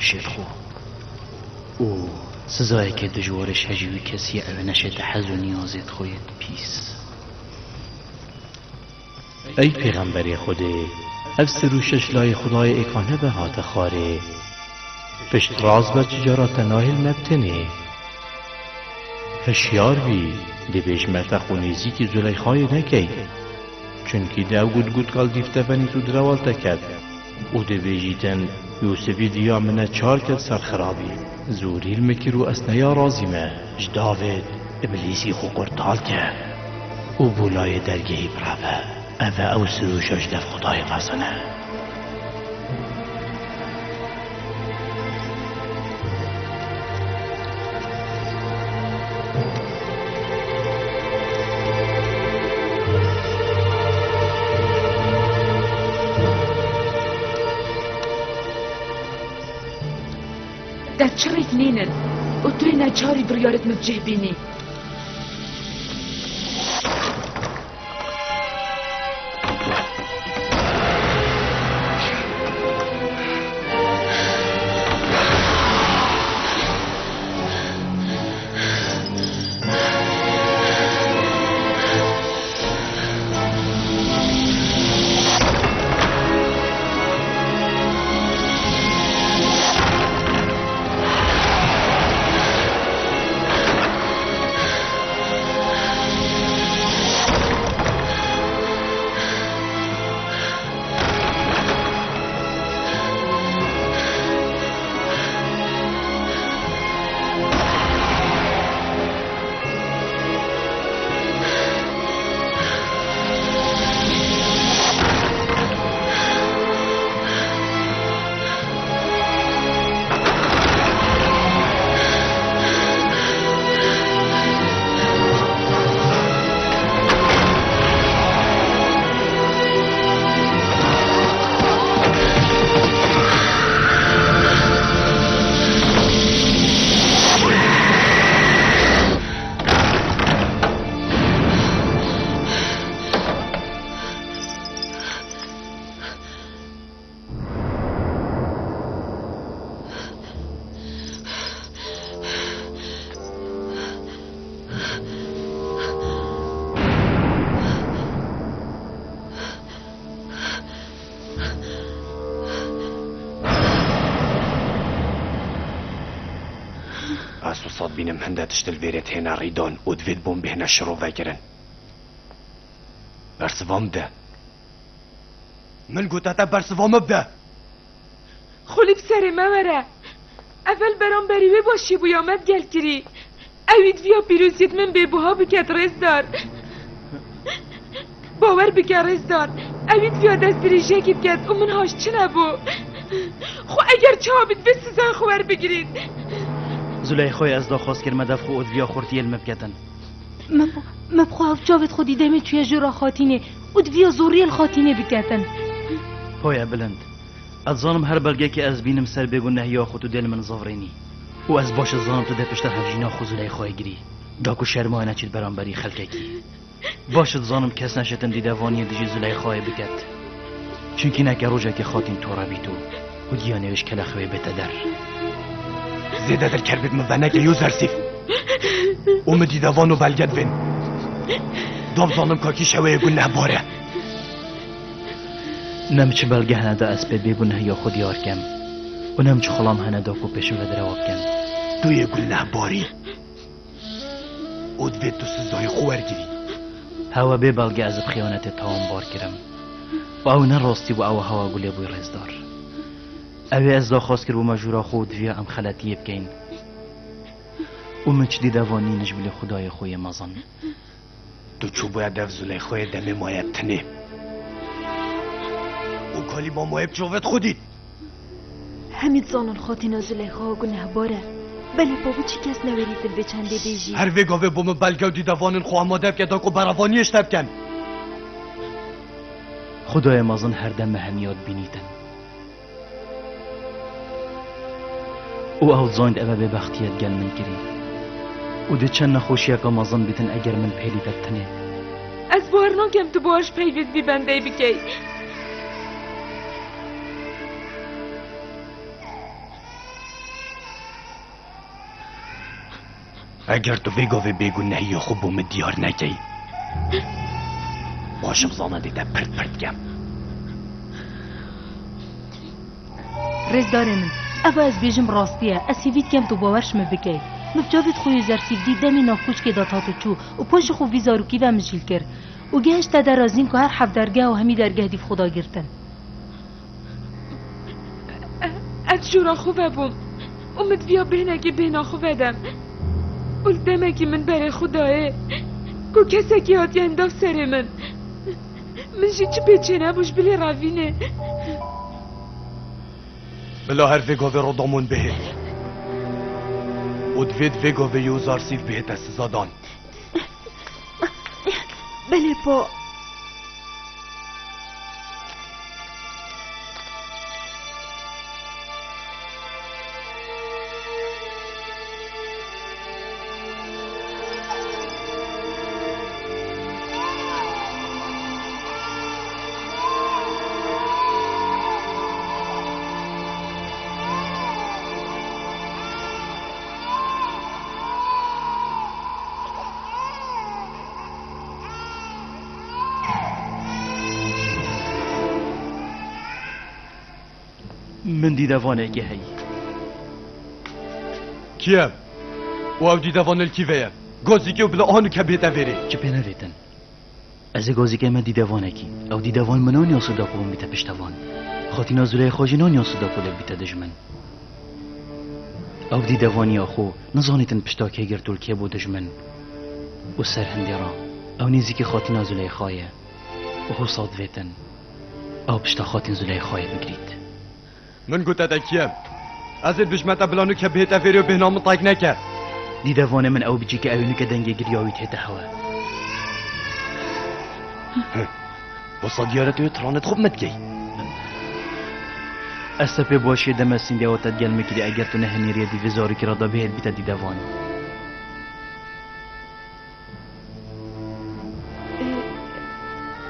پشت خو او سزایی که دجورش هجوی کسی او نشد حز و نیازت خوید پیس. ای پیغمبر خودی افسر و ششلای خدای اکانه به هات خاره پشت راز به تجارت ناهل مبتنه هشیار بی دی بیش متخونیزی که زلیخای نکی چونکی دو گود کال دیفته بنی تو دروال تکد او دی بیجیتن یوسفی دیا منه چار کد سر خرابی زوریل مکرو اسنیا رازیمه جداوید ابلیسی خو قرطال که او بولای درگهی براوه اوه او سروشش دف خدای فاسنه ده چريك نينن وترينا جاري بريارت متجهبيني صاد بینم هنده تشتل ویرت هینا ریدان و دوید بوم بهنا شروع وگرن برسوام ده من گوتا تا برسوام بده خلی بسر ممره اول برام بریوه باشی بیامد گل کری اوید ویا پیروزیت من به بها بکت رز دار باور بکت رز دار اوید ویا دست بریشه کی بکت و من هاش چه نبو خو اگر چابید به سزای خوار بگیرید زلیخای از دا خواست کرد مدف خو ادویا خورتی علم بکتن مبخواه جاوید خودی دمه توی جورا خاتینه ادویا زوری الخاتینه بکتن پایا بلند از ظانم هر بلگه که از بینم سر بگون نهیا خودو دل من زافرینی و از باش ظانم تو ده پشتر هفجینا خو زلیخای گیری داکو شرمای نچید برانبری خلقه کی باشد ظانم کس نشتن دیدوانی دیجی زلیخای بکت چونکی نکه روژه که خاتین تو را بیتو و دیانوش کلخوی بتدر زیده در کربید مبنک یو زرسیف اوم دیدوانو بلگد بین دوم ظانم کاکی شوه گنه باره نمچه بلگه هنده اسپید بگنه یا خود یار کم و نمچه خلام هنده کو پشو و درواب کم توی گنه باری ادوید تو سزای خوار گیری هوا به بلگه از خیانت تاوان بار کرم و او نراستی و او هوا گله بوی رزدار اوی از دا خواست کرد و مجورا خود ویا ام خلطیه بکین و من چه دیدوانی نجبل خدای خوی مزن تو چو باید دف زلیخای دم مایب تنه او کالی با مایب چوفت خودی همید زانان خاتینا زلیخا گنه باره بله بابو چی کس نوریتل به چنده بیجی هر وگاوه بوم بلگه و دیدوانن خواهم مادب که داکو براوانیش تب کن خدای مزن هر دم همیاد بینیتن او او زاند اوه به بختیت گل من کری او ده چند نخوشی اقا مازن بیتن اگر من پیلی بتنه از بارنان کم تو باش پیوید بی بنده بکی اگر تو ویگاوی بیگناهی خوب و مدیار نکی باش بزانه دیده پرت گم. رزدار من اوا از بیجم راستیه اسیویت کم تو باورش مبکی مفجابت خوی زرسیف دی دمی ناکوچ که داتاتو چو و پاش خو ویزاروکی و مجیل کر و گهش تا درازین که هر حف درگه و همی درگه دیف خدا گرتن از جورا خوبه بوم امید بیا بهنه که بهنا خوبه دم دمه که من برای خداه کو کسی که هاتی انداف سر من جی چه پیچه نبوش بلی روینه بلا هر ویگاوی رو دامون بهت و دوید ویگاوی و زارسیف بهت سزادان. بله پا من دیدوانه که هی کیم؟ و او دیدوانه الکیوه گازی که بلا آنو که بیت اویری چه پی نویتن از گازی که من دیدوانه کی او دیدوان منانی آسودا کو بیت پشتوان خاطی نازوله خواجنانی آسودا کو بیت دجمن او دیدوانی آخو نزانیتن پشتا که گرتول که بود دجمن و سر هندی را او نیزی که خاطی نازوله خواهی و هو صاد ویتن او پشتا خاطی نازوله خواهی بگرید من گوته دا کیم؟ از این بشمت بلانو که بیت اویری و بهنام طایق نکر دیدوانه من او بچی که اوینو که دنگه گریاوی تیته هوا و صدیارتو ترانت خوب مدگی استپی باشی دم سینده و تدگل میکری اگر تو نهنی ریدی وزاری که رادا بهت بیت دیدوان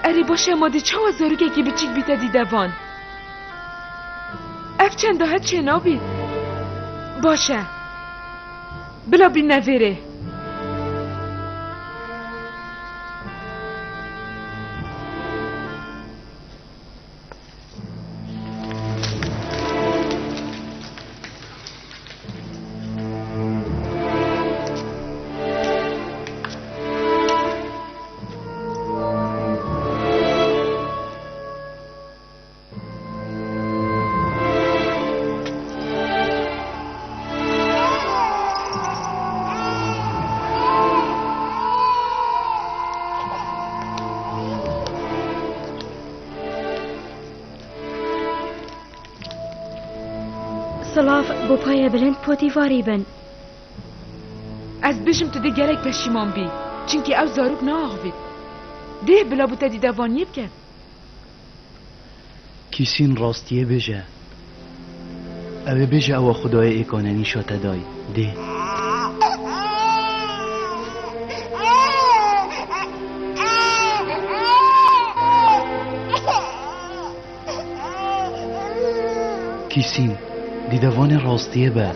اری باشه ماده چه وزارو که بچیک بیت دیدوان اف چند داهت چه نابید باشه بلا بی نویره سلاف بو پای بلند پوتیواری بن از بشم تو ده گلک پشیمان بی چونکه او زاروک ناغوید ده بلا بو تا دیدوانیه بکن کیسین راستیه بجه اوه بجه او خدای ایکاننی شاته دای ده کیسین دیدوان راستیه به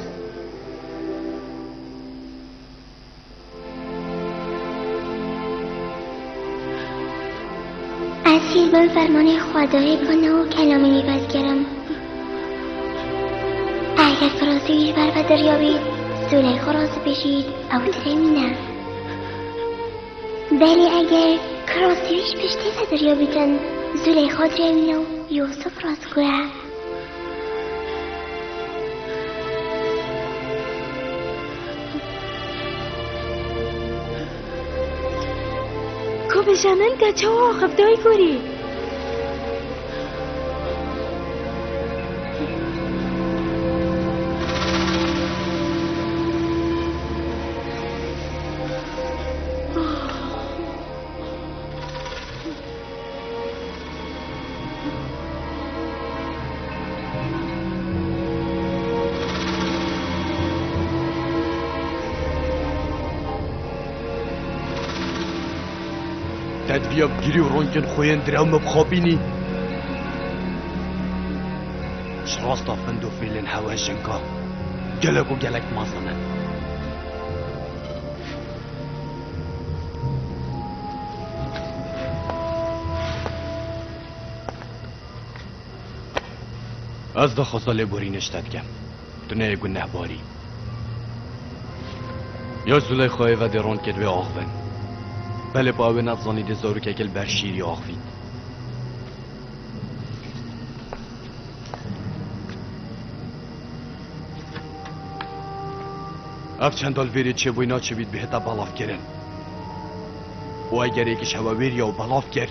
اسیر بن فرمان خدای کنه و کلامی نیوزگرم اگر فراسویش بر و دریابید زلیخا راست بشید او ترمینه ولی اگر کراسویش پشتی و دریابیدن زلیخا ترمینه و یوسف راست گوه بشمن گچه و آخف دای گوری تدبیاب گیری و رونکن خوین درهم بخوابینی شراستا فندو فیلن هوا جنکا گلک و گلک مازنن از دا خواستا لبوری نشتد کم دنیا گنه باری یا زلیخای و درون کدوی آخون بله پاوه نفزانی ده زارو که کل بر شیری آخوید اف چندال ویرید چه بوینا چه بید بهتا بالاف کرن و اگر ایکش هوا ویریا و بالاف کر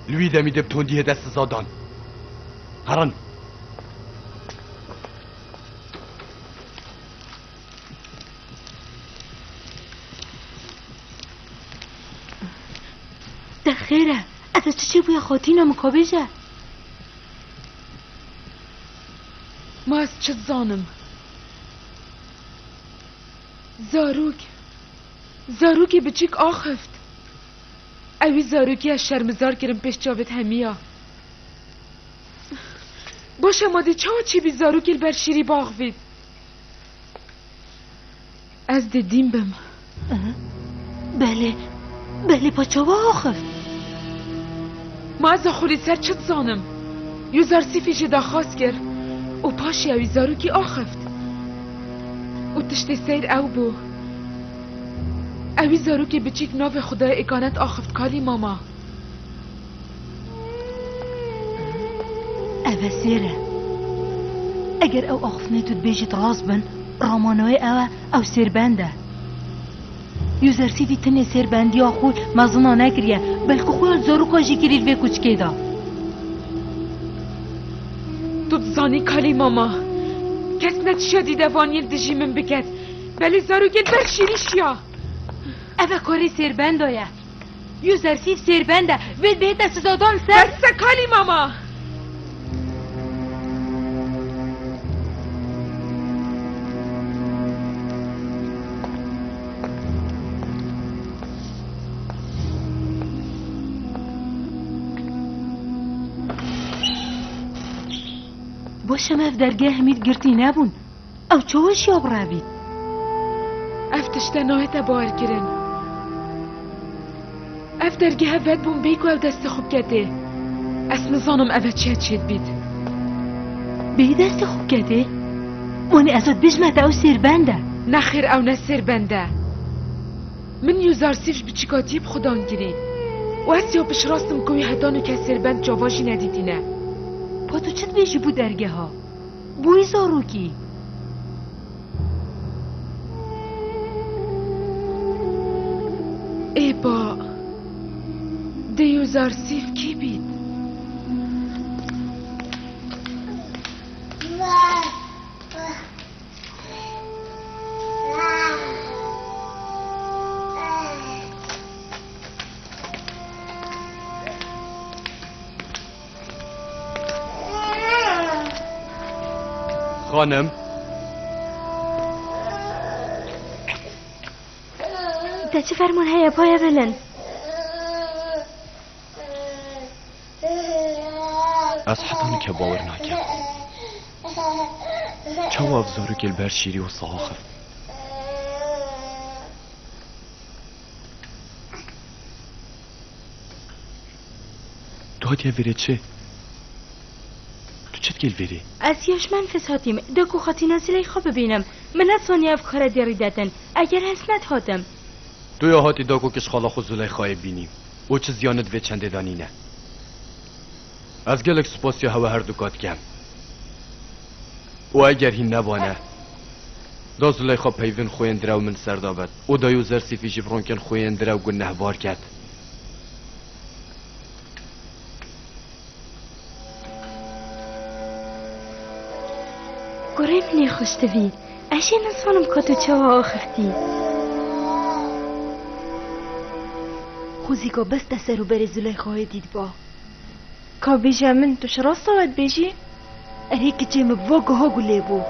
لوی دمیده بتوندیه دست زادان هران ده خیره از چه بوی خاطینا مکابجه ما از چه زانم زاروکی بچیک آخفت اوی زاروکی از شرمزار کرم پیش جاوت همیا باشه مادی چی بی زاروکی بر شیری باغوید از دیدیم بم بله پا چاوا آخفت ما از خوری سر چت زانم یو زارسیفی جدا خواست کرد و پاشی اوی زاروکی آخفت و تشتی سیر او بو اوی زاروکی بچیک ناو خدای اکانت آخفت کالی ماما اوه سیره اگر او آخفتنه تو بیجت راز بن رامانوی او سیر بنده یو زرسیفی تنه سیر بندی آخوی مزنا نکریه بلکه خوی زاروکا جی کرید وی کچکه دا تو زانی کالی ماما کس نتشا دیده وانیل دجی من بکد بلی زاروکی بر شیریش یا اوه کاری سیربنده یه یو زرسیف سیربنده وید بهت دست زادان سر بس کالی ماما باشم اف درگه همید گرتی نبون او چوش یاب روید اف تشته ناهت باور کرن اف درگه هفت بون بیگو او دست خوب کده اسم زانم اوه چید بید به دست خوب کده مانی ازاد بجمت او سیربنده نخیر او نه سیربنده من یو زارسیفش بچیکاتی بخدان گیری و از یا بش راستم کوی هدانو که سیربند جاواجی ندیدینه پا تو چت بیشی بود درگه ها بوی زاروکی ای با دیو زارسیف کی بید خانم تا چه فرمون هیا پای بلند از حتانی که باور نکرد چه افزارو گل بر شیری و صاخف داد یا ویره چه؟ تو چت گل ویری؟ از یاش من فساتیم دکو خاطی نازلی خواب ببینم من اتسانی اف کار دیاری دادن اگر هست ندهاتم تو یا هاتی داگو کش خالا خود زلیخای بینیم او چه زیانت و چنده دانینه از گلک سپاسی هوا هر دکات کم و اگر هین نبانه دا زلیخا پیون خوین درو من سردابد او دایو زرسیفی جبرون کن خوین درو گنه بار کد گره منی خوشتوی اشی نسانم که تو چه آخفتی خوزیگا بس دسته رو بری زلیخای دید با که بیجه من توش راست آود بیجی؟ اره که چه مبواگه ها گله بو